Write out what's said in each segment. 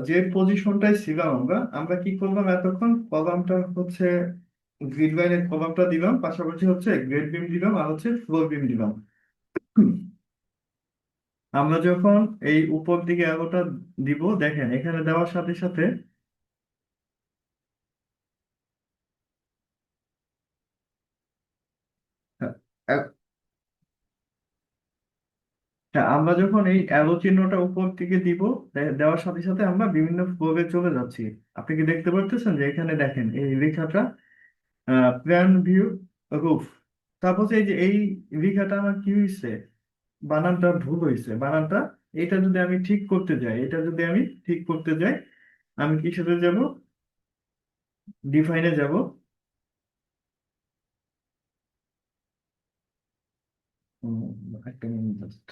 যে পজিশনটায় ছিলাম আমরা আমরা কি করলাম, এতক্ষণ কলামটা হচ্ছে গ্রিড লাইনের কলামটা দিলাম, পাশাপাশি হচ্ছে গ্রেড বিম দিলাম আর হচ্ছে ফ্লোর বিম দিলাম। হুম। আমরা যখন এই উপর দিকে আলোটা দিব, দেখেন এখানে দেওয়ার সাথে সাথে আহ, হ্যাঁ, আমরা যখন এই অ্যারো চিহ্নটা উপর দিকে দিব, দেওয়ার সাথে সাথে আমরা বিভিন্ন ফ্লোরে চলে যাচ্ছি। আপনি কি দেখতে পাচ্ছেন যে এখানে দেখেন এই রেখাটা প্ল্যান ভিউ রুফ। তারপর এই যে এই রেখাটা আমার কি হয়েছে, বানানটা ভুল হয়েছে। বানানটা এটা যদি আমি ঠিক করতে যাই, এটা যদি আমি ঠিক করতে যাই, আমি কিসেতে যাব, ডিফাইনে যাব। একটা মিনিট জাস্ট।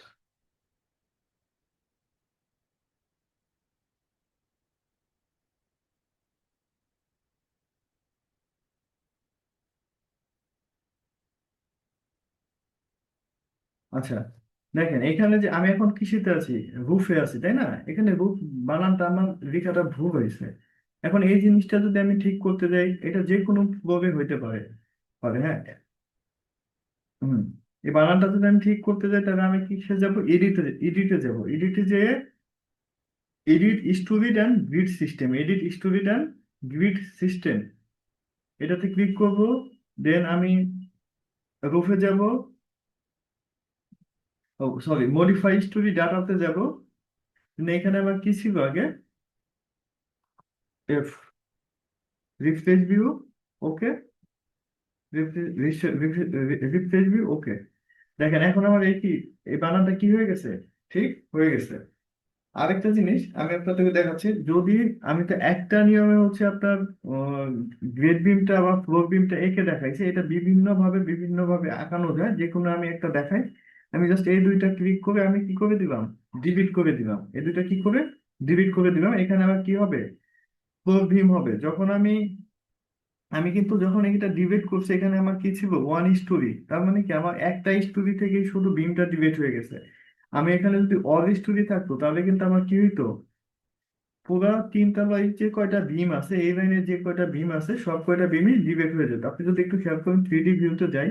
আচ্ছা, দেখেন এখানে যে আমি এখন কিসেতে আছি, রুফে আছি তাই না? এখানে রুফ বানানটা আমার লেখাটা ভুল হয়েছে। এখন এই জিনিসটা যদি আমি ঠিক করতে যাই, এটা যে কোনো ভাবে হইতে পারে পারে, হ্যাঁ। হুম। এই বানানটা যদি আমি ঠিক করতে যাই, তাহলে আমি কিসে যাব, এডিটে, এডিটে যাব। এডিটে যেয়ে edit storied and greed system, edit storied and greed system, এটাতে ক্লিক করব। দেন আমি রুফে যাব, ও সরি, মডিফাই স্টোরি ডাটাতে যাব। এখানে আমার কি ছিল আগে, এফ, রিফ্রেশ ভিউ, ওকে, রিফ্রেশ ভিউ, ওকে। দেখেন এখন আমার এই কি, এই বানানটা কি হয়ে গেছে, ঠিক হয়ে গেছে। আরেকটা জিনিস আমি আপনাদেরকে দেখাচ্ছি, যদি আমি তো একটা নিয়মে হচ্ছে আপনার গ্রেড বিমটা বা ফ্লোর বিমটা এঁকে দেখাইছি, এটা বিভিন্ন ভাবে বিভিন্ন ভাবে আঁকানো যায়, যে কোনো আমি একটা দেখাই। আমি জাস্ট এই দুইটা ক্লিক করে আমি কি করে দিলাম, ডিলিট করে দিলাম। এই দুইটা কি করে ডিলিট করে দিলাম। এখানে আবার কি হবে, ফ্লোর বিম হবে। যখন আমি আমি কিন্তু যখন এটা ডিবেট করছি, এখানে আমার কি ছিল, ওয়ান স্টোরি। তার মানে কি, আমার একটা স্টোরি থেকে শুধু বিমটা ডিবেট হয়ে গেছে। আমি এখানে যদি অল স্টোরি থাকতো, তাহলে কিন্তু আমার কি হইতো, পুরা তিনতলায় যে কয়টা বিম আছে, এই লাইনের যে কয়টা বিম আছে, সব কয়টা বিমই ডিবেট হয়ে যেত। আপনি যদি একটু খেয়াল করেন, 3D ভিউতে যাই,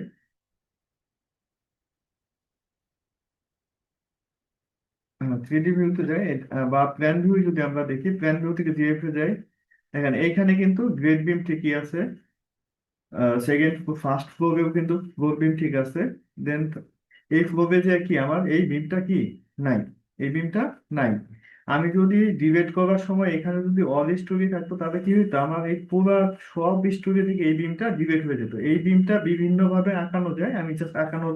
থ্রিডি ভিউতে যাই, বা প্ল্যান ভিউ যদি আমরা দেখি, প্ল্যান ভিউ থেকে জিএফ এ যাই, দেখেন এইখানে কিন্তু গ্রেড বিম ঠিকই আছে। সেকেন্ড ফার্স্ট ফ্লোরেও কিন্তু ফ্লোর বিম ঠিক আছে। দেন এই ফ্লোরে যে কি, আমার এই বিমটা কি নাই, এই বিমটা নাই। আমি যদি ডিবেট করার সময় এখানে যদি অল স্টোরি থাকতো, তাহলে কি হতো, আমার এই পুরো সব স্টোরি থেকে এই বিমটা ডিবেট হয়ে যেত। এই বিমটা বিভিন্ন ভাবে আঁকানো যায়, আমি জাস্ট আঁকানোর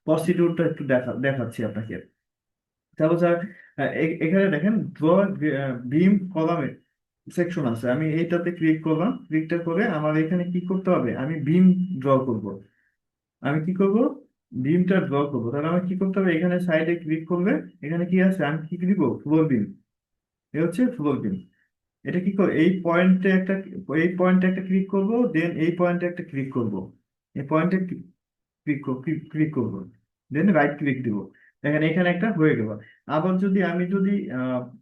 প্রসিডিউরটা একটু দেখাচ্ছি আপনাকে। তাহলে স্যার, এখানে দেখেন ড্র বিম কলামে সেকশন আছে, আমি এইটাতে ক্লিক করলাম। ক্লিকটা করে আমার এখানে কি করতে হবে, আমি বিম ড্র করব। আমি কি করব, বিমটা ড্র করবো। তাহলে আমার কি করতে হবে, এখানে সাইডে ক্লিক করবে। এখানে কি আছে, আমি কি দিব, ফ্লোর বিম। এ হচ্ছে ফ্লোর বিম। এটা কি করবো, এই পয়েন্টে একটা, এই পয়েন্টে একটা ক্লিক করব। দেন এই পয়েন্টে একটা ক্লিক করব, এই পয়েন্টে ক্লিক করব। দেন রাইট ক্লিক দিব। দেখেন এখানে একটা হয়ে গেল। আবার যদি আমি যদি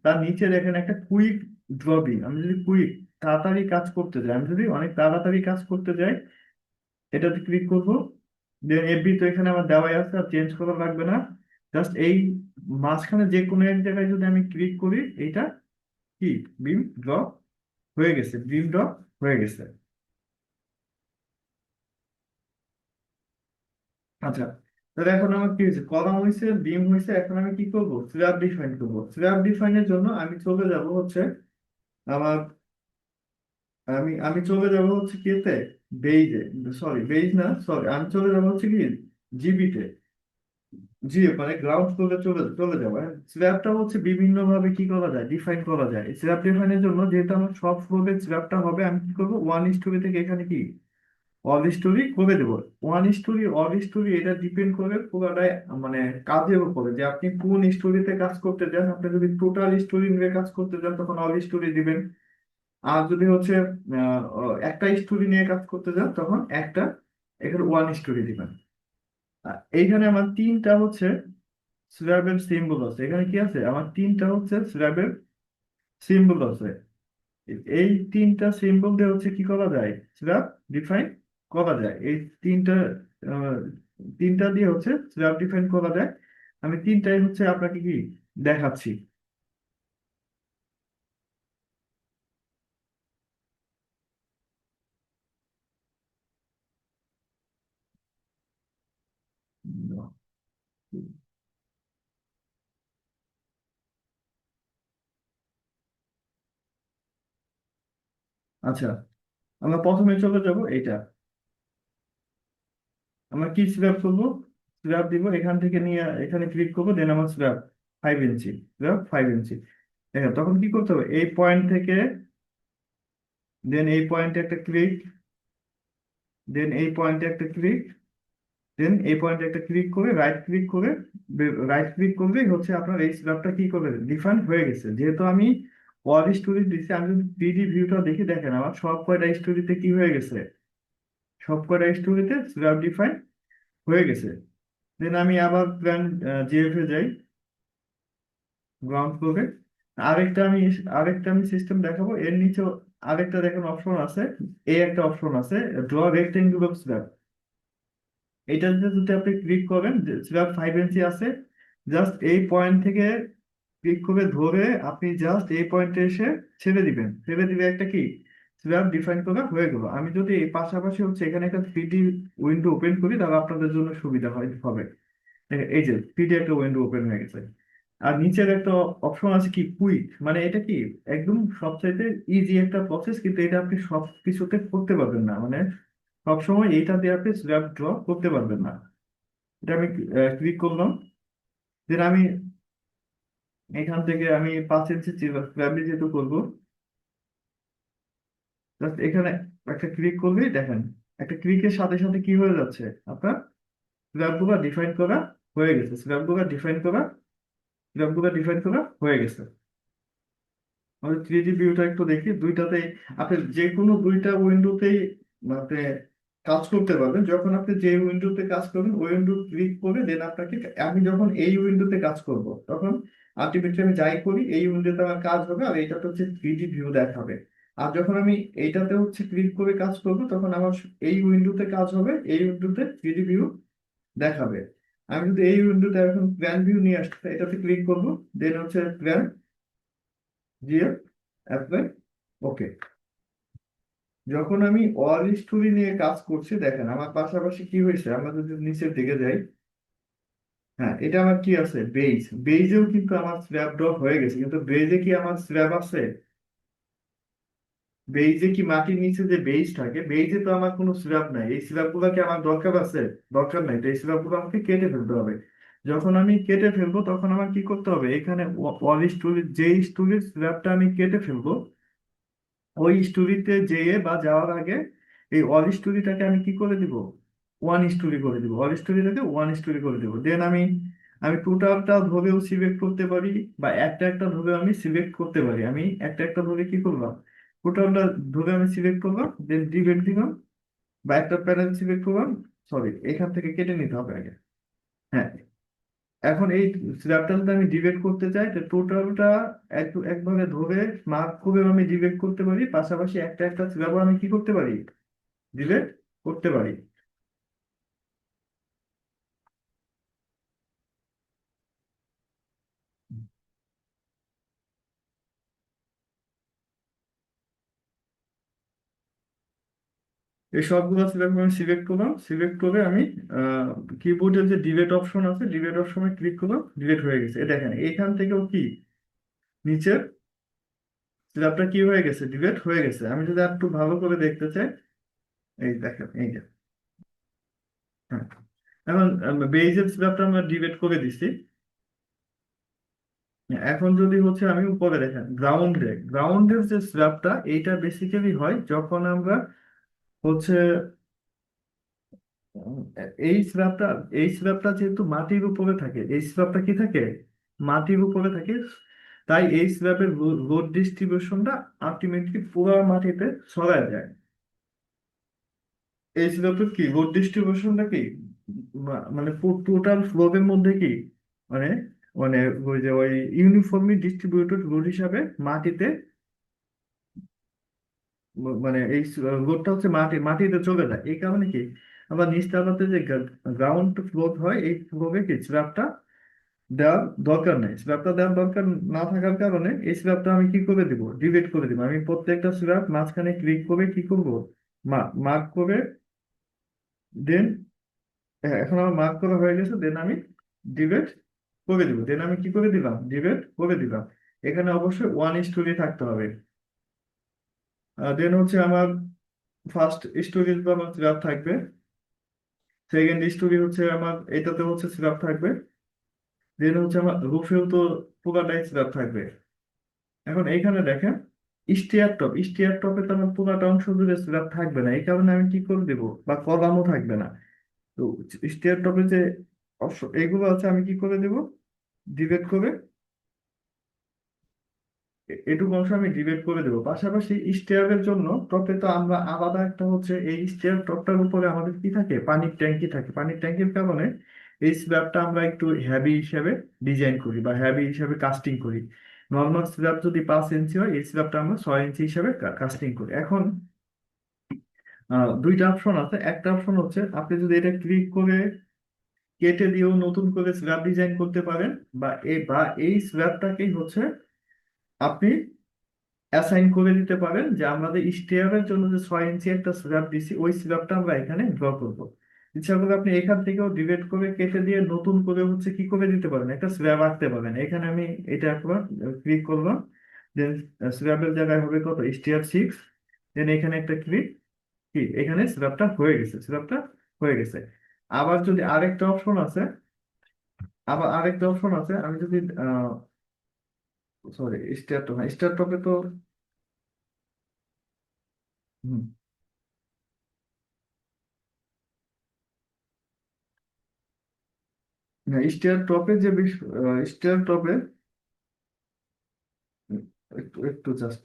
তার নিচে দেখেন একটা কুইক ড্রবিং, আমি যদি কুইক তাড়াতাড়ি কাজ করতে যাই, আমি যদি অনেক তাড়াতাড়ি কাজ করতে যাই, এটাতে ক্লিক করব। দেন এফবি তো এখানে আমার দেওয়াই আছে, আর চেঞ্জ করা লাগবে না। জাস্ট এই মাঝখানে যে কোনো এক জায়গায় যদি আমি ক্লিক করি, এইটা কি, বিম ড্র হয়ে গেছে, বিম ড্র হয়ে গেছে। আচ্ছা, তাহলে এখন আমার কি হয়েছে, কলাম হয়েছে, বিম হয়েছে। এখন আমি কি করব, স্ল্যাব ডিফাইন করব। স্ল্যাব ডিফাইনের জন্য আমি চলে যাব হচ্ছে আমার, আমি চলে যাব হচ্ছে কিতে, বেইজে, সরি বেইজ না, সরি, আমি চলে যাব হচ্ছে কি, জিবিতে। জি, মানে গ্রাউন্ড ফ্লোরে চলে চলে যাবো। স্ল্যাবটা হচ্ছে বিভিন্ন ভাবে কি করা যায়, ডিফাইন করা যায়। স্ল্যাব ডিফাইনের জন্য যেহেতু আমার সব ফ্লোরে স্ল্যাবটা হবে, আমি কি করবো, ওয়ান স্টোরি থেকে এখানে কি অল স্টোরি করে দেবো। ওয়ান স্টোরি অল স্টোরি এটা ডিপেন্ড করে পুরোটাই, মানে কাজের উপরে, যে আপনি কোন স্টোরিতে কাজ করতে চান। আপনি যদি টোটাল স্টোরি নিয়ে কাজ করতে চান, তখন অল স্টোরি দিবেন। আর যদি হচ্ছে একটা স্টোরি নিয়ে কাজ করতে চান, তখন একটা, এখানে ওয়ান স্টোরি দিবেন। এইখানে আমার তিনটা হচ্ছে স্ল্যাবের সিম্বল আছে। এখানে কি আছে, আমার তিনটা হচ্ছে স্ল্যাবের সিম্বল আছে। এই তিনটা সিম্বল দিয়ে হচ্ছে কি করা যায়, স্ল্যাব ডিফাইন করা যায়। এই তিনটা আহ, তিনটা দিয়ে হচ্ছে স্ল্যাব ডিফাইন করা যায়। আমি তিনটাই হচ্ছে আপনাকে কি দেখাচ্ছি। আচ্ছা, আমরা প্রথমে চলে যাব এইটা। আমরা কি স্ল্যাব করবো, স্ল্যাব দিব এখান থেকে নিয়ে এখানে ক্লিক করবো, দেন আমার স্ল্যাব 5 ইঞ্চি, স্ল্যাব 5 ইঞ্চি। দেখেন তখন কি করতে হবে, এই পয়েন্ট থেকে, দেন এই পয়েন্টে একটা ক্লিক, দেন এই পয়েন্টে একটা ক্লিক, দেন এই পয়েন্টে একটা ক্লিক করে রাইট ক্লিক করে, রাইট ক্লিক করলেই হচ্ছে আপনার এই স্ল্যাবটা কি করবে, ডিফাইন হয়ে গেছে। যেহেতু আমি ওয়াল স্টোরি দিচ্ছি, আমি যদি 3D ভিউটা দেখে দেখেন আমার সব কয়টা স্টোরিতে কি হয়ে গেছে, সব কয়টা স্টোরিতে স্ল্যাব ডিফাইন হয়ে গেছে। দেন আমি আবার প্ল্যান জিএফ এ যাই, গ্রাউন্ড ফ্লোরে। আরেকটা আমি আরেকটা আমি সিস্টেম দেখাবো, এর নিচে আরেকটা দেখেন অপশন আছে, এই একটা অপশন আছে, ড্র রেক্টেঙ্গুলার স্ল্যাব। এটাতে যদি আপনি ক্লিক করেন, স্ল্যাব 5 ইঞ্চি আছে, জাস্ট এই পয়েন্ট থেকে ক্লিক করে ধরে আপনি জাস্ট এই পয়েন্টে এসে ছেড়ে দিবেন, ছেড়ে দিলে একটা কি স্ল্যাব ডিফাইন করা হয়ে গেল। আমি যদি এই পাশাপাশি হচ্ছে এখানে একটা 3D উইন্ডো ওপেন করি, তাহলে আপনাদের জন্য সুবিধা হবে। দেখেন এই যে 3D একটা উইন্ডো ওপেন হয়ে গেছে। আর নিচের একটা অপশন আছে কি কুইক, মানে এটা কি একদম সবচাইতে ইজি একটা প্রসেস, কিন্তু এটা আপনি সব কিছুতে করতে পারবেন না, মানে সবসময় এইটা দিয়ে আপনি স্ল্যাব ড্র করতে পারবেন না। এটা আমি ক্লিক করলাম, দেন আমি এখান থেকে আমি 5 ইঞ্চি স্ল্যাব যেহেতু করবো, জাস্ট এখানে একটা ক্লিক করলেই দেখেন একটা ক্লিকের সাথে সাথে কি হয়ে যাচ্ছে, আপনার স্ল্যাব গুলো ডিফাইন করা হয়ে গেছে, স্ল্যাব গুলো ডিফাইন করা, স্ল্যাব গুলো ডিফাইন করা হয়ে গেছে। আমাদের 3D ভিউটা একটু দেখি, দুইটাতে আপনি যে কোনো দুইটা উইন্ডোতেই আপনি কাজ করতে পারবেন। যখন আপনি যে উইন্ডোতে কাজ করবেন ওই উইন্ডো ক্লিক করে দেন আপনাকে, আমি যখন এই উইন্ডোতে কাজ করব তখন আলটিমেটলি আমি যাই করি এই উইন্ডোতে আমার কাজ হবে, আর এইটাতে হচ্ছে 3D ভিউ দেখাবে। আর যখন আমি এইটাতে হচ্ছে ক্লিক করে কাজ করব তখন আমার এই উইন্ডোতে কাজ হবে, এই উইন্ডোতে 3D ভিউ দেখাবে। আমি যদি এই উইন্ডোতে এখন প্ল্যান ভিউ নিয়ে আসতে এটাতে ক্লিক করব, দেন হচ্ছে প্ল্যান জিএফ অ্যাপ্লাই, ওকে। যখন আমি অল স্টোরি নিয়ে কাজ করছি দেখেন আমার পাশাপাশি কি হয়েছে, আমরা যদি নিচের দিকে যাই, হ্যাঁ এটা আমার কি আছে, বেজ, বেজেও কিন্তু আমার স্ল্যাব ড্রপ হয়ে গেছে, কিন্তু বেজে কি আমার স্ল্যাব আছে, বেজে কি মাটির নিচে যে বেজ থাকে, বেজে তো আমার কোনো স্ল্যাব নাই। এই স্ল্যাব গুলো কি আমার দরকার আছে, দরকার নাই। তো এই স্ল্যাব গুলো আমাকে কেটে ফেলতে হবে। যখন আমি কেটে ফেলবো তখন আমার কি করতে হবে, এখানে অল স্টোরি যে স্টোরির স্ল্যাবটা আমি কেটে ফেলবো, ওই স্টোরিতে যেয়ে বা যাওয়ার আগে এই অল স্টোরিটাকে আমি কি করে দিব, ওয়ান স্টোরি করে দিব, অল স্টোরিটাকে ওয়ান স্টোরি করে দিব। দেন আমি আমি টোটালটা ধরেও সিলেক্ট করতে পারি, বা একটা একটা ধরে আমি সিলেক্ট করতে পারি। আমি একটা একটা ধরে কি করলাম, টোটালটা ধরে আমি সিলেক্ট করলাম, দেন ডিলিট দিলাম, বা একটা প্যানেল সিলেক্ট করলাম, সরি এখান থেকে কেটে নিতে হবে আগে। হ্যাঁ, এখন এই স্ল্যাবটা যদি আমি ডিবেট করতে চাই, তো টোটালটা একভাবে ধরে মার্ক করে আমি ডিবেট করতে পারি, পাশাপাশি একটা একটা স্ল্যাবও আমি কি করতে পারি, ডিবেট করতে পারি। এই সবগুলো স্ল্যাব আমি সিলেক্ট করলাম, সিলেক্ট করে আমি কিবোর্ডের যে ডিবেট অপশন আছে, ডিবেট অপশনে ক্লিক করলাম, ডিবেট হয়ে গেছে। এ দেখেন এখান থেকেও কি নিচের স্ল্যাবটা কি হয়ে গেছে, ডিবেট হয়ে গেছে। আমি যদি একটু ভালো করে দেখতে চাই, এই দেখেন এই যে, হ্যাঁ এখন বেইজের স্ল্যাবটা আমরা ডিবেট করে দিছি। এখন যদি হচ্ছে আমি উপরে দেখেন গ্রাউন্ডের যে স্ল্যাবটা, এইটা বেসিক্যালি হয় যখন আমরা হচ্ছে উম, এই স্ল্যাবটা, এই স্ল্যাবটা যেহেতু মাটির উপরে থাকে, এই স্ল্যাবটা কি থাকে, মাটির উপরে থাকে, তাই এই স্ল্যাবের লোড ডিস্ট্রিবিউশনটা আলটিমেটলি পুরো মাটিতে ছড়ায় যায়। এই স্ল্যাবের কি লোড ডিস্ট্রিবিউশনটা কি মানে টোটাল ফ্লোরের মধ্যে কি, মানে মানে ওই যে ওই ইউনিফর্মলি ডিস্ট্রিবিউটেড লোড হিসাবে মাটিতে মানে এই লোডটা হচ্ছে মাটিতে চলে যায়। এই কারণে কি আবার নিচতলাতে যে গ্রাউন্ড ফ্লোর হয়, এই ফ্লোরে কি স্ল্যাবটা দেওয়ার দরকার নেই। স্ল্যাবটা দেওয়ার দরকার না থাকার কারণে এই স্ল্যাবটা আমি কি করে দিব, ডিভাইড করে দিব। আমি প্রত্যেকটা স্ল্যাব মাঝখানে ক্লিক করে কি করব, মার্ক করে দেন, এখন আমার মার্ক করা হয়ে গেছে, দেন আমি ডিভাইড করে দিব। দেন আমি কি করে দিলাম, ডিভাইড করে দিলাম। এখানে অবশ্যই ওয়ান স্টোরি থাকতে হবে। দেন হচ্ছে আমার ফার্স্ট স্টোরি আমার স্ল্যাব থাকবে, সেকেন্ড স্টোরি হচ্ছে আমার এটাতে হচ্ছে স্ল্যাব থাকবে, দেন হচ্ছে আমার রুফেও তো পুরাটাই স্ল্যাব থাকবে। এখন এইখানে দেখেন স্টিয়ার টপে তো আমার পুরাটা অংশ জুড়ে স্ল্যাব থাকবে না, এই কারণে আমি কি করে দেবো, বা কলামও থাকবে না। তো স্টিয়ার টপে যে এইগুলো আছে আমি কি করে দেবো, ডিভাইড করে এটুকু অংশ আমি ডিভাইড করে দেবো। পাশাপাশি স্টেয়ারের জন্য টপে তো আমরা আলাদা একটা হচ্ছে, এই স্টেয়ার টপটার উপরে আমাদের কি থাকে, পানির ট্যাঙ্কি থাকে। পানির ট্যাঙ্কির কারণে এই স্ল্যাবটা আমরা একটু হ্যাভি হিসেবে ডিজাইন করি বা হ্যাভি হিসেবে কাস্টিং করি। নর্মাল স্ল্যাব যদি 5 ইঞ্চি হয়, এই স্ল্যাবটা আমরা 6 ইঞ্চি হিসেবে কাস্টিং করি। এখন দুইটা অপশন আছে। একটা অপশন হচ্ছে আপনি যদি এটা ক্লিক করে কেটে দিয়েও নতুন করে স্ল্যাব ডিজাইন করতে পারেন, বা এই স্ল্যাবটাকেই হচ্ছে আপনি অ্যাসাইন করে দিতে পারেন, যে আমাদের স্টেয়ারের জন্য যে 6 ইঞ্চি একটা স্ল্যাব দিছি, ওই স্ল্যাবটা আমরা এখানে ড্র করব। ইচ্ছা করে আপনি এখান থেকেও ডিভাইড করে কেটে দিয়ে নতুন করে হচ্ছে কি করে দিতে পারেন, একটা স্ল্যাব আঁকতে পারেন। এখানে আমি এটা একবার ক্লিক করলাম, দেন স্ল্যাবের জায়গায় হবে কত, স্টেয়ার 6। দেন এখানে একটা ক্লিক, কি এখানে স্ল্যাবটা হয়ে গেছে, স্ল্যাবটা হয়ে গেছে। আবার যদি আরেকটা অপশন আছে, আমি যদি সরি, স্টেয়ার টপে তো হুম, না, স্টেয়ার টপে যে স্টেয়ার টপে একটু একটু জাস্ট,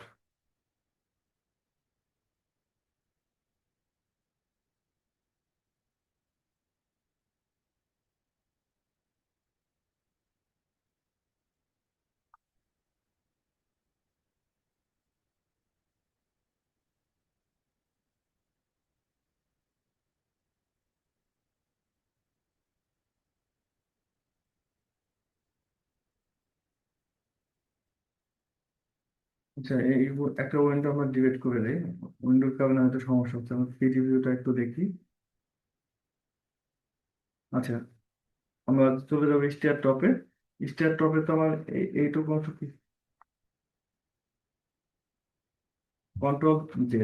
আচ্ছা একটা উইন্ডো আমরা ডিলিট করে দেই। উইন্ডোর কারণে হয়তো সমস্যা হচ্ছে, আমরা থ্রি ভিউটা একটু দেখি। আচ্ছা, আমরা চলে যাবো স্টেয়ার টপে। স্টেয়ার টপে তো আমার এইটুকু অংশ কি, কন্ট্রোল Z।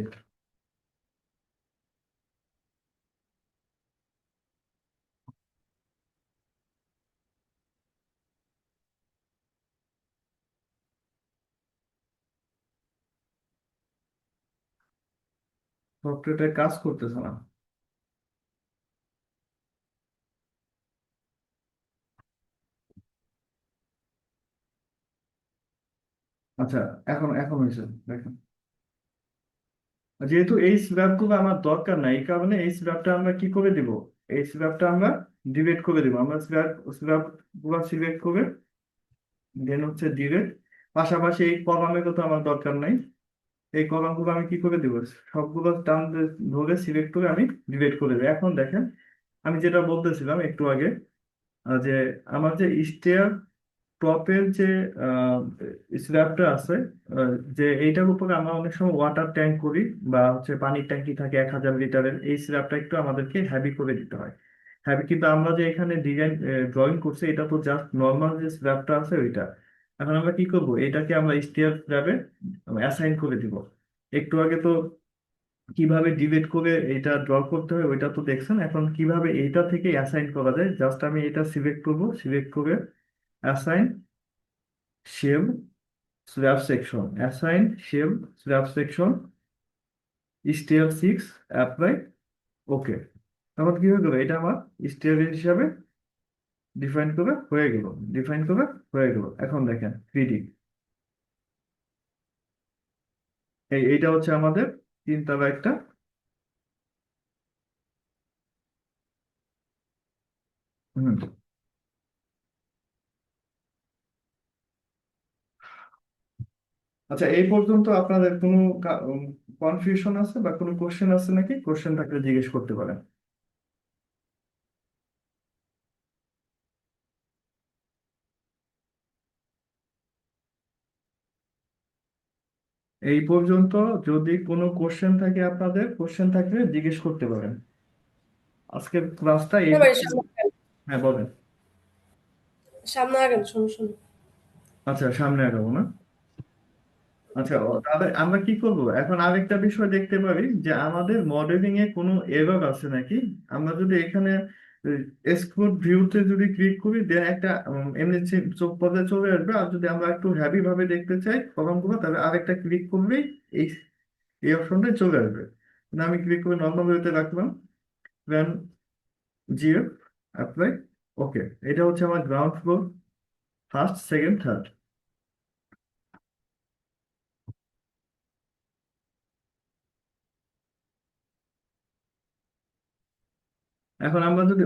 সফটওয়্যারটা কাজ করতেছে না। আচ্ছা, এখন এখন হয়েছে দেখেন। যেহেতু এই স্ল্যাবগুলো আমার দরকার নাই, এই কারণে এই স্ল্যাবটা আমরা কি করে দিব, এই স্ল্যাবটা আমরা ডিলিট করে দিব। আমরা স্ল্যাব গুলো সিলেক্ট করে দেন হচ্ছে ডিলিট। পাশাপাশি এই কলামের তো আমার দরকার নাই, এই কলামগুলো আমি কি করে দিব, সবগুলো টান ধরে সিলেক্ট করে আমি ডিলিট করে দেবো। এখন দেখেন, আমি যেটা বলতেছিলাম একটু আগে, যে আমার যে স্টেয়ার টপের যে স্ল্যাবটা আছে, যে এইটার উপরে আমরা অনেক সময় ওয়াটার ট্যাঙ্ক করি, বা হচ্ছে পানির ট্যাঙ্কি থাকে 1000 লিটারের, এই স্ল্যাবটা একটু আমাদেরকে হ্যাভি করে দিতে হয়। হ্যাভি, কিন্তু আমরা যে এখানে ডিজাইন ড্রয়িং করছি, এটা তো জাস্ট নর্মাল যে স্ল্যাবটা আছে ওইটা। এখন আমরা কি করব, এটাকে আমরা স্টেয়ার স্ল্যাবে অ্যাসাইন করে দিব। একটু আগে তো কিভাবে ডিলিট করে এটা ড্র করতে হয় ওইটা তো দেখছেন। এখন কিভাবে এইটা থেকে অ্যাসাইন করা যায়, জাস্ট আমি এটা সিলেক্ট করব, সিলেক্ট করে assign shape slab section, assign shape slab section, stair 6, apply, okay. তখন কি হয়ে গেল, এটা আমার স্টেয়ার হিসাবে ডিফাইন করে হয়ে গেল, ডিফাইন করে হয়ে গেল। এখন দেখেন 3D, এইটা হচ্ছে আমাদের তিনতলা একটা। হুম, আচ্ছা, এই পর্যন্ত আপনাদের কোনো কনফিউশন আছে বা কোনো কোশ্চেন আছে নাকি? কোশ্চেন থাকলে জিজ্ঞেস করতে পারেন। এই পর্যন্ত যদি কোনো কোশ্চেন থাকে, আপনাদের কোশ্চেন থাকলে জিজ্ঞেস করতে পারেন। আজকের ক্লাসটা এই না ভাই, পর্যন্ত। হ্যাঁ, বলেন। সামনে আগান, সমস্যা নেই। আচ্ছা, সামনে আগাবো না? আচ্ছা, তাহলে আমরা কি করব এখন? আরেকটা বিষয় দেখতে পারি যে আমাদের মডেলিং এ কোনো এরর আছে নাকি। আমরা যদি এখানে এক্সপোর্ট ভিউতে যদি ক্লিক করি, দেন একটা এমনি চোখ পর্দায় চলে আসবে। আর যদি আমরা একটু হ্যাভি ভাবে দেখতে চাই কলমগুলো, তাহলে আরেকটা ক্লিক করলেই এই এই অপশনটাই চলে আসবে। কিন্তু আমি ক্লিক করে নর্মাল ভিউতে রাখলাম, দেন জিএফ, অ্যাপ্লাই, ওকে। এটা হচ্ছে আমার ground floor, first, second, third. এখন আমরা যদি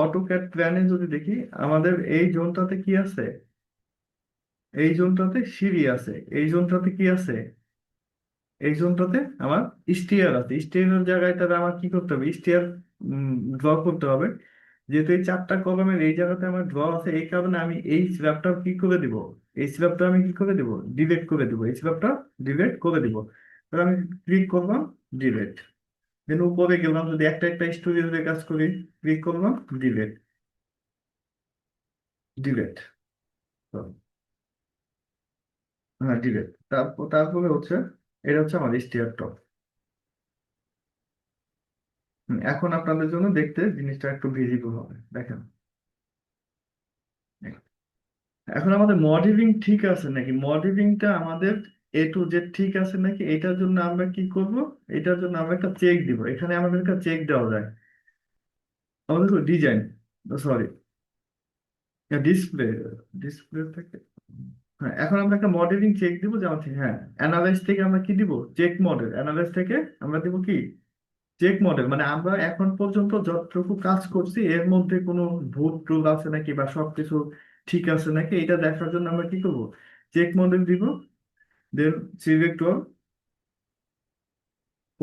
অটোক্যাড প্ল্যানে যদি দেখি, আমাদের এই জোনটাতে কি আছে? এই জোনটাতে সিঁড়ি আছে। এই জোনটাতে কি আছে? এই জোনটাতে আমার স্টিয়ার আছে। স্টিয়ারের জায়গায় তাহলে আমার কি করতে হবে? স্টিয়ার ড্র করতে হবে। যেহেতু এই চারটা কলমের এই জায়গাতে আমার ড্র আছে, এই কারণে আমি এই স্ল্যাবটা কি করে দিব? এই স্ল্যাবটা আমি কি করে দিব? ডিলিট করে দিব। এই স্ল্যাবটা ডিলিট করে দিব। তাহলে আমি ক্লিক করলাম, ডিলিট। দেন উপরে গেলাম, যদি একটা একটা স্টোরেজে কাজ করি, ক্লিক করলাম, ডিলিট, ডিলিট। হ্যাঁ, ডিলেট। তারপরে হচ্ছে, এটা হচ্ছে আমার স্টিয়ার টপ। এখন আপনাদের জন্য দেখতে জিনিসটা একটু ভিজিবল হবে, দেখেন। এখন আমাদের মডেলিং ঠিক আছে নাকি, মডেলিংটা আমাদের A to Z ঠিক আছে নাকি, এটার জন্য আমরা কি করব? এটার জন্য আমরা একটা চেক দিব। এখানে আমাদের একটা চেক দেওয়া যায়। আমাদের ডিজাইন, সরি, ডিসপ্লে, ডিসপ্লে থেকে। হ্যাঁ, এখন আমরা একটা মডেলিং চেক দিব, যেমন হ্যাঁ, অ্যানালাইজ থেকে আমরা কি দিব? Check model. অ্যানালাইজ থেকে আমরা দিব কি? Check model. মানে আমরা এখন পর্যন্ত যতটুকু কাজ করছি এর মধ্যে কোনো ভুল টুল আছে নাকি বা সবকিছু ঠিক আছে নাকি, এটা দেখার জন্য আমরা কি করব? চেক মডেল দিব, দেন সিলেক্ট অল,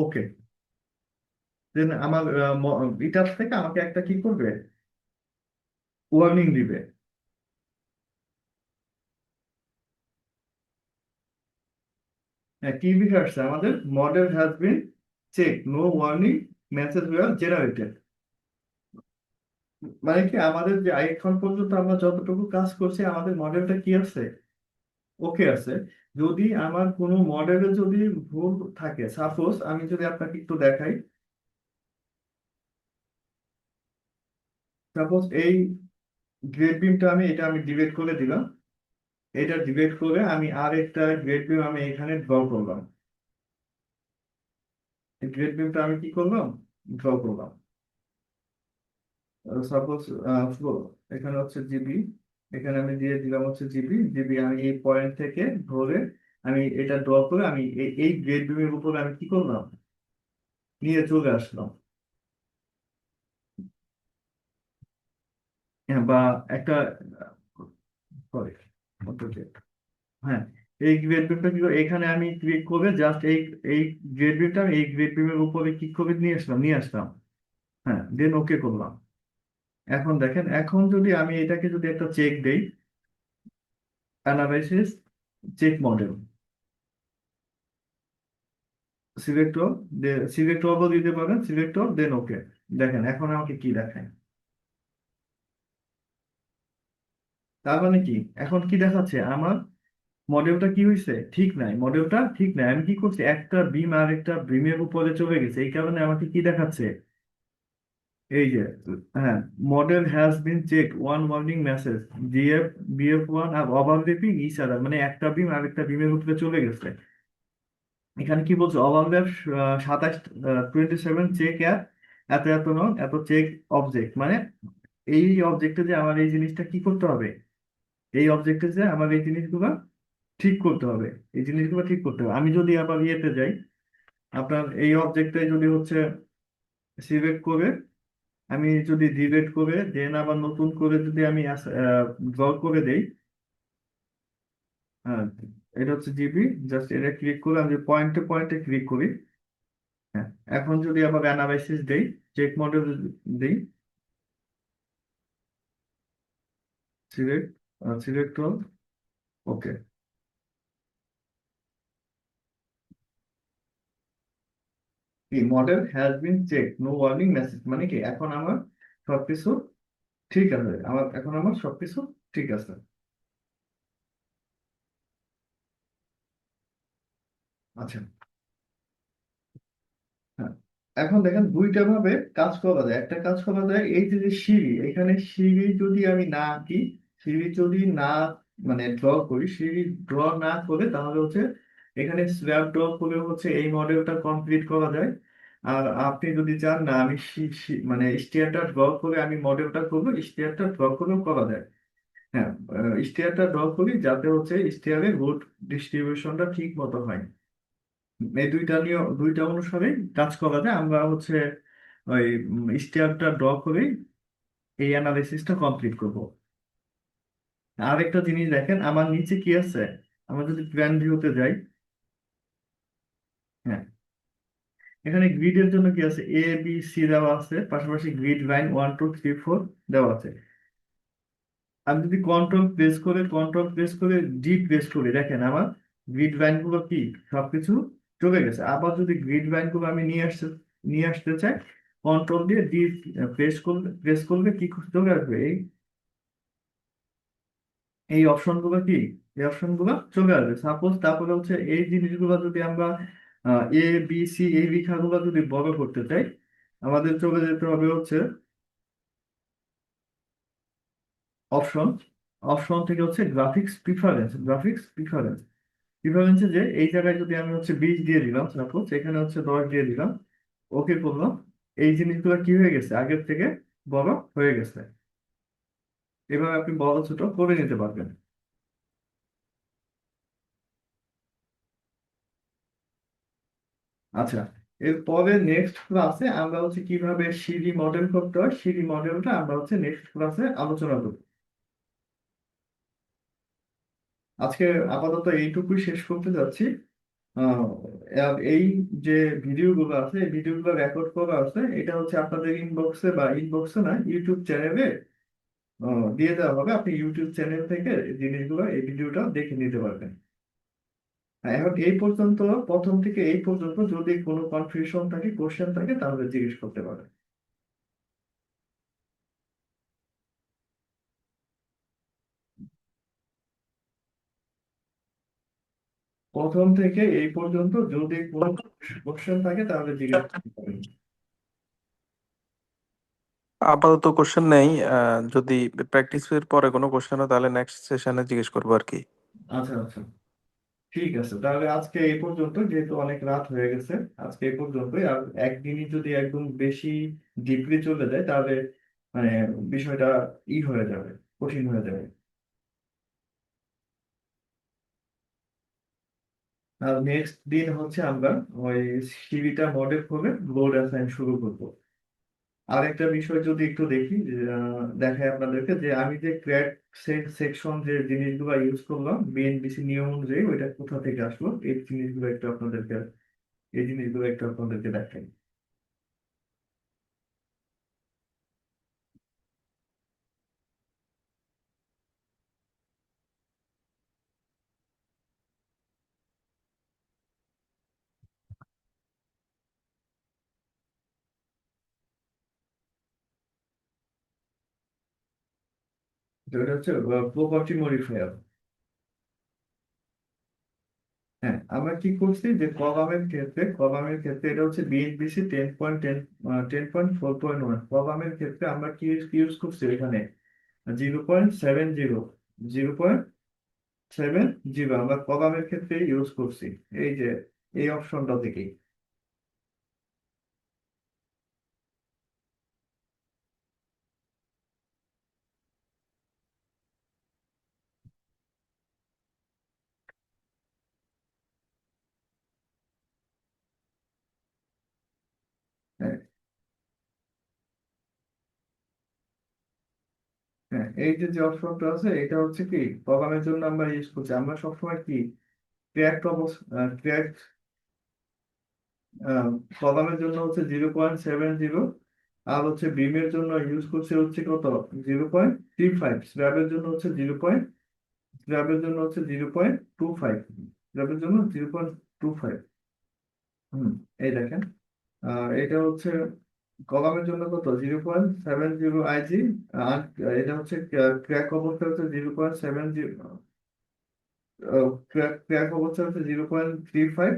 ওকে। দেন আমার এটার থেকে আমাকে একটা কি করবে? ওয়ার্নিং দিবে। হ্যাঁ, কি লিখে আসছে আমাদের? Model has been check, no warning message were generated. মানে কি, আমাদের যে এখন পর্যন্ত আমরা যতটুকু কাজ করছি আমাদের মডেলটা কি আছে? ওকে আছে। যদি আমার কোনো মডেলে যদি ভুল থাকে, সাপোজ আমি যদি আপনাকে একটু দেখাই, সাপোজ এই গ্রেড বিমটা আমি ডিলিট করে দিলাম। এটা ডিলিট করে আমি আর একটা গ্রেড বিম আমি এখানে ড্র করলাম। এই গ্রেড বিমটা আমি কি করলাম? ড্র করলাম। সাপোজ এখানে হচ্ছে জিবি, এখানে আমি দিয়ে দিলাম হচ্ছে জিবি। জিবি আমি এই পয়েন্ট থেকে ধরে আমি এটা ড্র করে আমি এই গ্রেড বিমের উপরে আমি কি করলাম? নিয়ে চলে আসলাম। হ্যাঁ, বা একটা, সরি, হ্যাঁ, এই গ্রেড বিমটা কি করে? এখানে আমি ক্লিক করে জাস্ট এই গ্রেড বিমটা এই গ্রেড বিমের উপরে ক্লিক করে নিয়ে আসলাম। হ্যাঁ, দেন ওকে করলাম। এখন দেখেন, এখন যদি আমি এটাকে যদি একটা চেক দেই, analysis, check model, select all, select অলও দিতে পারেন, সিলেক্ট অল, দেন ওকে। দেখেন এখন আমাকে কি দেখায়। তার মানে কি, এখন কি দেখাচ্ছে আমার? মডেলটা কি হয়েছে? ঠিক নাই, মডেলটা ঠিক নাই। আমি কি করছি? একটা বিম আর একটা বিমের উপরে চলে গেছে, এই কারণে আমাকে কি দেখাচ্ছে? এই যে, হ্যাঁ, model has been check, one warning message, বিএফ1 আর ওভারল্যাপিং ইচ আদার, মানে একটা বিম আর একটা বিমের উপরে চলে গেছে। এখানে কি বলছে? ওভারল্যাপ 27 চেক এত এত নন এত চেক অবজেক্ট, মানে এই অবজেক্টে যে আমার এই জিনিসটা কি করতে হবে? এই অবজেক্টে যে আমার এই জিনিসগুলো ঠিক করতে হবে। এই জিনিসগুলো ঠিক করতে হবে। আমি যদি আবার ইয়েতে যাই, আপনার এই অবজেক্টে যদি হচ্ছে সিলেক্ট করে আমি যদি ডিলিট করে দেন আবার নতুন করে যদি আমি ড্র করে দেই, হ্যাঁ, এটা হচ্ছে জিবি। জাস্ট এটা ক্লিক করে আমি পয়েন্টে পয়েন্টে ক্লিক করি। হ্যাঁ, এখন যদি আবার অ্যানালাইসিস দেই, চেক মডেল দেই, সিলেক্ট, সিলেক্ট অল, ওকে। কি model has been check, no warning message, মানে কি এখন আমার সবকিছু ঠিক আছে, এখন আমার সবকিছু ঠিক আছে। আচ্ছা, হ্যাঁ, এখন দেখেন দুইটা ভাবে কাজ করা যায়। একটা কাজ করা যায়, এই যে যে সিঁড়ি, এখানে সিঁড়ি যদি আমি না আঁকি, সিঁড়ি যদি না মানে ড্র করি, সিঁড়ি ড্র না করে তাহলে হচ্ছে এখানে স্ল্যাব ড্র করে হচ্ছে এই মডেলটা কমপ্লিট করা যায়। আর আপনি যদি চান না আমি মানে স্টিয়ারটা ড্র করে আমি মডেলটা করবো, স্টিয়ারটা ড্র করেও করা যায়। হ্যাঁ, স্টিয়ারটা ড্র করি যাতে হচ্ছে স্টিয়ারের রুট ডিস্ট্রিবিউশনটা ঠিক মতো হয়। এই দুইটা অনুসারে কাজ করা যায়। আমরা হচ্ছে ওই স্টেয়ারটা ড্র করে এই অ্যানালাইসিসটা কমপ্লিট করব। আরেকটা জিনিস দেখেন আমার নিচে কি আছে, আমরা যদি প্ল্যান ভিউতে যাই, হ্যাঁ, এখানে গ্রিডের জন্য কি আছে, এ বি সি দেওয়া আছে, পাশাপাশি গ্রিড লাইন 1 2 3 4 দেওয়া আছে। আমি যদি কন্ট্রোল প্রেস করে ডি প্রেস করি, দেখেন আমার গ্রিড লাইন গুলো কি সবকিছু চলে গেছে। আবার যদি গ্রিড লাইন গুলো আমি নিয়ে আসতে চাই, কন্ট্রোল দিয়ে ডি প্রেস করলে কি চলে আসবে, এই অপশন গুলো কি, এই অপশন গুলো চলে আসবে সাপোজ। তারপরে হচ্ছে এই জিনিসগুলো যদি আমরা এ বি সি এই লেখাগুলো যদি বড় করতে চাই, আমাদের চলে যেতে হবে হচ্ছে অপশন, অপশন থেকে হচ্ছে গ্রাফিক্স প্রিফারেন্সে যে এই জায়গায় যদি আমি হচ্ছে 20 দিয়ে দিলাম, সাপোজ এখানে হচ্ছে 10 দিয়ে দিলাম, ওকে করলাম, এই জিনিসগুলো কি হয়ে গেছে, আগের থেকে বড় হয়ে গেছে। এভাবে আপনি বড় ছোট করে নিতে পারবেন। আচ্ছা, এরপরে নেক্সট ক্লাসে আমরা হচ্ছে কিভাবে সিডি মডেল করতে হয়, সিডি মডেলটা আমরা হচ্ছে নেক্সট ক্লাসে আলোচনা করব। আজকে আপাতত এইটুকুই শেষ করতে যাচ্ছি। আর এই যে ভিডিওগুলো আছে, এই ভিডিওগুলো রেকর্ড করা আছে, এটা হচ্ছে আপনাদের ইনবক্সে, বা ইনবক্সে না, ইউটিউব চ্যানেলে দিয়ে দেওয়া হবে। আপনি ইউটিউব চ্যানেল থেকে এই জিনিসগুলো, এই ভিডিওটা দেখে নিতে পারবেন। এখন এই পর্যন্ত, প্রথম থেকে এই পর্যন্ত যদি কোনো কনফিউশন থাকে, কোশ্চেন থাকে, তাহলে জিজ্ঞেস করতে পারেন। প্রথম থেকে এই পর্যন্ত যদি কোনো কোশ্চেন থাকে তাহলে জিজ্ঞেস করতে পারেন। আপাতত কোশ্চেন নেই। যদি প্র্যাকটিস এর পরে কোনো কোশ্চেন হয় তাহলে নেক্সট সেশনে জিজ্ঞেস করবো আর কি। আচ্ছা আচ্ছা, ঠিক আছে, তাহলে আজকে এই পর্যন্ত, যেহেতু অনেক রাত হয়ে গেছে, আজকে এই পর্যন্তই। আর একদিনই যদি একদম বেশি ডিপলি চলে যায় তাহলে মানে বিষয়টা হয়ে যাবে, কঠিন হয়ে যাবে। আর নেক্সট দিন হচ্ছে আমরা ওই সিভিটা মডেল করে লোড অ্যাসাইন শুরু করব। আরেকটা বিষয় যদি একটু দেখি, দেখাই আপনাদেরকে, যে আমি যে ক্র্যাক সেকশন যে জিনিসগুলো ইউজ করলাম বিএনবিসি নিয়ম অনুযায়ী, ওইটা কোথা থেকে আসলো, এই জিনিসগুলো একটু আপনাদেরকে দেখাই। তো এটা হচ্ছে প্রপার্টি মডিফায়ার। হ্যাঁ, আমরা কি করছি যে কলামের ক্ষেত্রে এটা হচ্ছে বিএনবিসি 10.4.1, কলামের ক্ষেত্রে আমরা কি ইউজ করছি এখানে 0.70, 0.70 আমরা কলামের ক্ষেত্রে ইউজ করছি। এই যে এই অপশনটা থেকে, হ্যাঁ, হ্যাঁ, এই যে যে অপশনটা আছে এটা হচ্ছে কি কলামের জন্য আমরা ইউজ করছি। আমরা সবসময় কি ক্র্যাক কলামের জন্য হচ্ছে 0.70, আর হচ্ছে বিমের জন্য ইউজ করছে হচ্ছে কত 0.35, স্ল্যাবের জন্য হচ্ছে 0.25, স্ল্যাবের জন্য 0.25। এই দেখেন, এটা হচ্ছে কলামের জন্য কত 0.70 আইজি, আর এটা হচ্ছে ক্র্যাক অবস্থা হচ্ছে 0.70, ক্র্যাক অবস্থা হচ্ছে 0.35,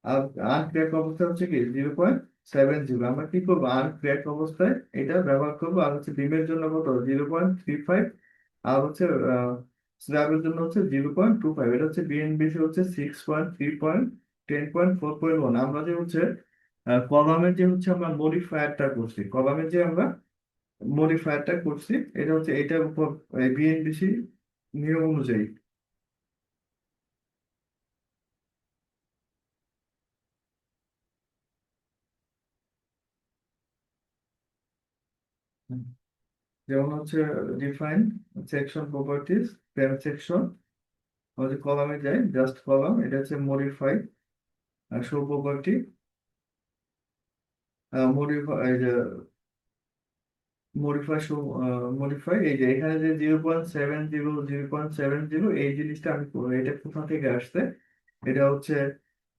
আর আনক্র্যাক অবস্থা হচ্ছে কি 0.70। আমরা কি করবো, আনক্র্যাক অবস্থায় এটা ব্যবহার করবো। আর হচ্ছে বিমের জন্য কত 0.35, আর হচ্ছে স্ল্যাবের জন্য হচ্ছে 0.25। এটা হচ্ছে বিএনবিসি হচ্ছে 6.3.10.4.1। আমরা যে হচ্ছে কলামের যে হচ্ছে আমরা মডিফায়ারটা করছি, এটা হচ্ছে এটার উপর বিএনবিসি নিয়ম অনুযায়ী। যেমন হচ্ছে define section properties, frame section, আমাদের কলামে যাই, জাস্ট কলাম, এটা হচ্ছে modify, show property, modify, modify show, modify, এই যে এখানে যে 0.70 এই জিনিসটা আমি এটা কোথা থেকে আসছে, এটা হচ্ছে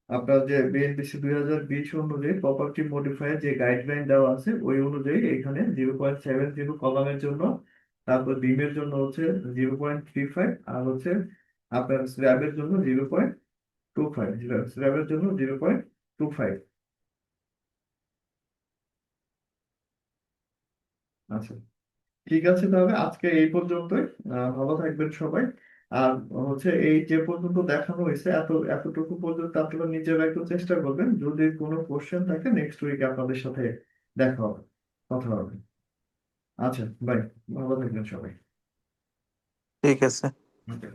আপনার যে বিএনপিসি 2020 অনুযায়ী প্রপার্টি মডিফায়ার যে গাইডলাইন দেওয়া আছে ওই অনুযায়ী এখানে 0.70 কলামের জন্য, তারপর বিমের জন্য হচ্ছে 0.35, আর হচ্ছে আপনার স্ল্যাবের জন্য 0.25, স্ল্যাবের জন্য 0.25। আচ্ছা, ঠিক আছে, তাহলে আজকে এই পর্যন্তই। ভালো থাকবেন সবাই। আর হচ্ছে এই যে পর্যন্ত দেখানো হয়েছে এতটুকু পর্যন্ত আপনারা নিজেরা একটু চেষ্টা করবেন, যদি কোনো কোশ্চেন থাকে নেক্সট উইকে আপনাদের সাথে দেখা হবে, কথা হবে। আচ্ছা, বাই, ভালো থাকবেন সবাই। ঠিক আছে। Okay.